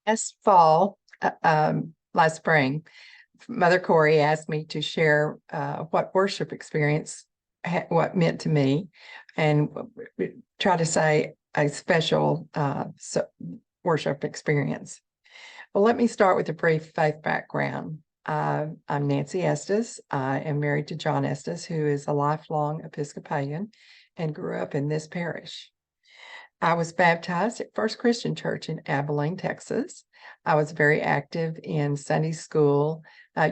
Last fall, last spring, Mother Corey asked me to share what worship experience, what meant to me, and try to say a special worship experience. Well, let me start with a brief faith background. I'm Nancy Estes. I am married to John Estes, who is a lifelong Episcopalian and grew up in this parish. I was baptized at First Christian Church in Abilene, Texas. I was very active in Sunday school,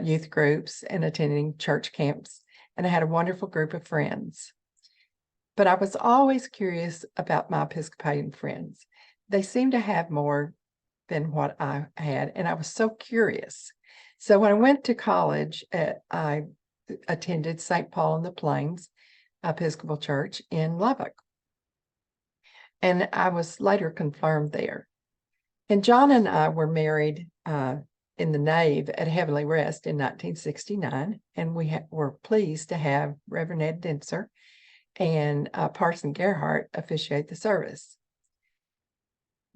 youth groups, and attending church camps, and I had a wonderful group of friends. But I was always curious about my Episcopalian friends. They seemed to have more than what I had, and I was so curious. So when I went to college, I attended St. Paul in the Plains Episcopal Church in Lubbock. And I was later confirmed there. And John and I were married in the nave at Heavenly Rest in 1969, and we were pleased to have Reverend Ed Denser and Parson Gerhardt officiate the service.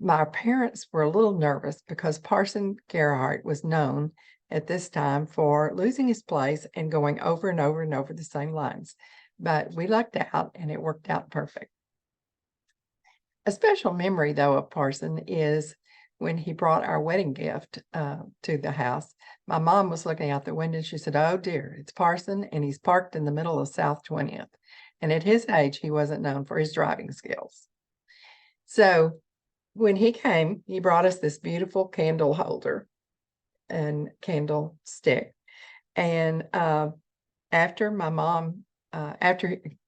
My parents were a little nervous because Parson Gerhardt was known at this time for losing his place and going over and over and over the same lines. But we lucked out, and it worked out perfect. A special memory, though, of Parson is when he brought our wedding gift to the house. My mom was looking out the window and she said, "Oh dear, it's Parson, and he's parked in the middle of South 20th." And at his age, he wasn't known for his driving skills. So when he came, he brought us this beautiful candle holder and candle stick. And after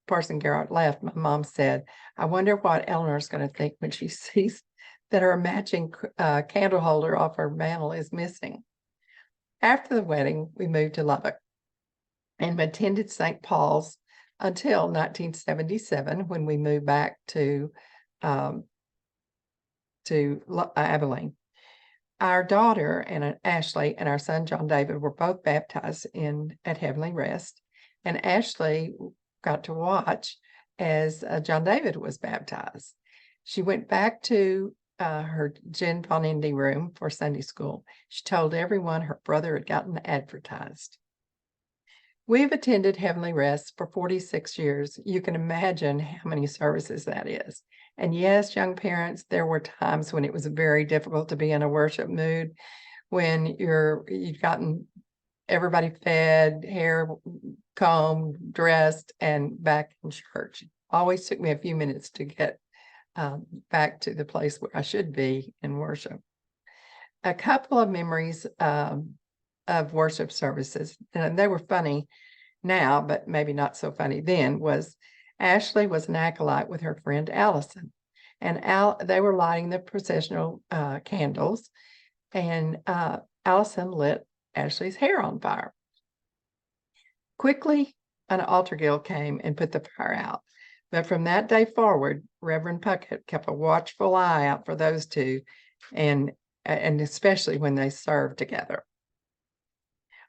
Parson Garrett left, my mom said, "I wonder what Eleanor's going to think when she sees that her matching candle holder off her mantle is missing." After the wedding, we moved to Lubbock and attended St. Paul's until 1977, when we moved back to Abilene. Our daughter and Ashley and our son John David were both baptized at Heavenly Rest, and Ashley got to watch as John David was baptized. She went back to her Jen Von Indy room for Sunday school. She told everyone her brother had gotten advertised. We've attended Heavenly Rest for 46 years. You can imagine how many services that is. And yes, young parents, there were times when it was very difficult to be in a worship mood, when you've gotten everybody fed, hair combed, dressed, and back in church. Always took me a few minutes to get back to the place where I should be in worship. A couple of memories of worship services, and they were funny now, but maybe not so funny then, was Ashley was an acolyte with her friend Allison, and they were lighting the processional candles, and Allison lit Ashley's hair on fire. Quickly, an altar guild came and put the fire out. But from that day forward, Reverend Puckett kept a watchful eye out for those two, and especially when they served together.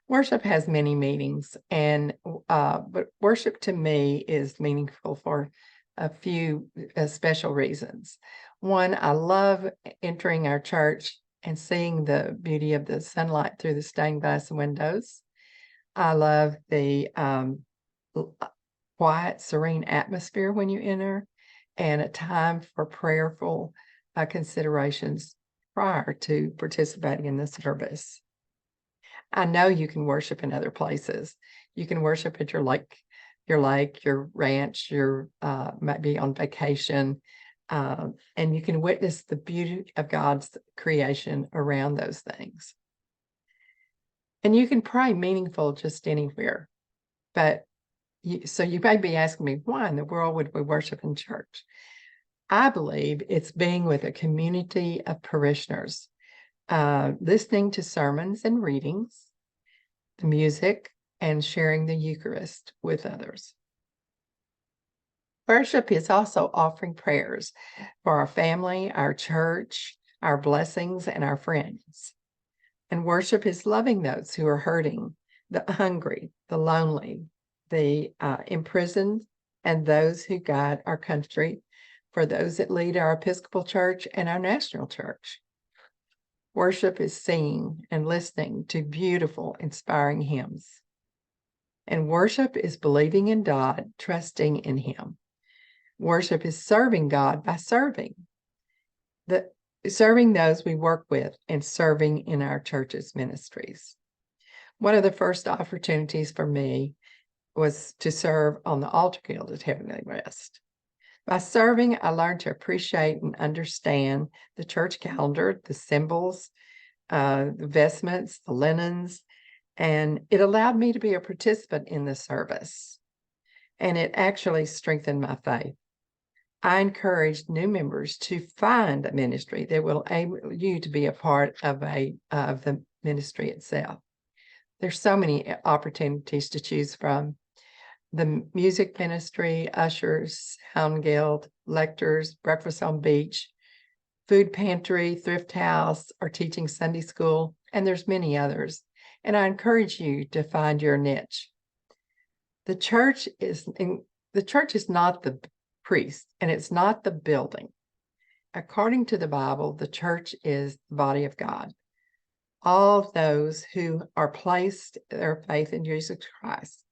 Worship has many meanings, and but worship to me is meaningful for a few special reasons. One, I love entering our church and seeing the beauty of the sunlight through the stained glass windows. I love the quiet, serene atmosphere when you enter, and a time for prayerful considerations prior to participating in the service. I know you can worship in other places. You can worship at your lake, your ranch, your might be on vacation, and you can witness the beauty of God's creation around those things. And you can pray meaningful just anywhere. But so you may be asking me, why in the world would we worship in church? I believe it's being with a community of parishioners, listening to sermons and readings, the music, and sharing the Eucharist with others. Worship is also offering prayers for our family, our church, our blessings, and our friends. And worship is loving those who are hurting, the hungry, the lonely, the imprisoned, and those who guide our country, for those that lead our Episcopal Church and our national church. Worship is singing and listening to beautiful, inspiring hymns. And worship is believing in God, trusting in Him. Worship is serving God by serving those we work with and serving in our church's ministries. One of the first opportunities for me was to serve on the altar guild at Heavenly Rest. By serving, I learned to appreciate and understand the church calendar, the symbols, the vestments, the linens, and it allowed me to be a participant in the service. And it actually strengthened my faith. I encouraged new members to find a ministry that will enable you to be a part of the ministry itself. There's so many opportunities to choose from. The music ministry, ushers, Hound Guild, lectors, breakfast on beach, food pantry, thrift house, or teaching Sunday school, and there's many others. And I encourage you to find your niche. The church is not the priest, and it's not the building. According to the Bible, the church is the body of God. All of those who are placed their faith in Jesus Christ.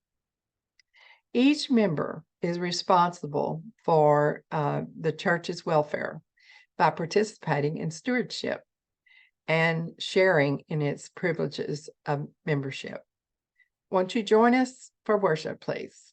Each member is responsible for the church's welfare by participating in stewardship and sharing in its privileges of membership. Won't you join us for worship, please?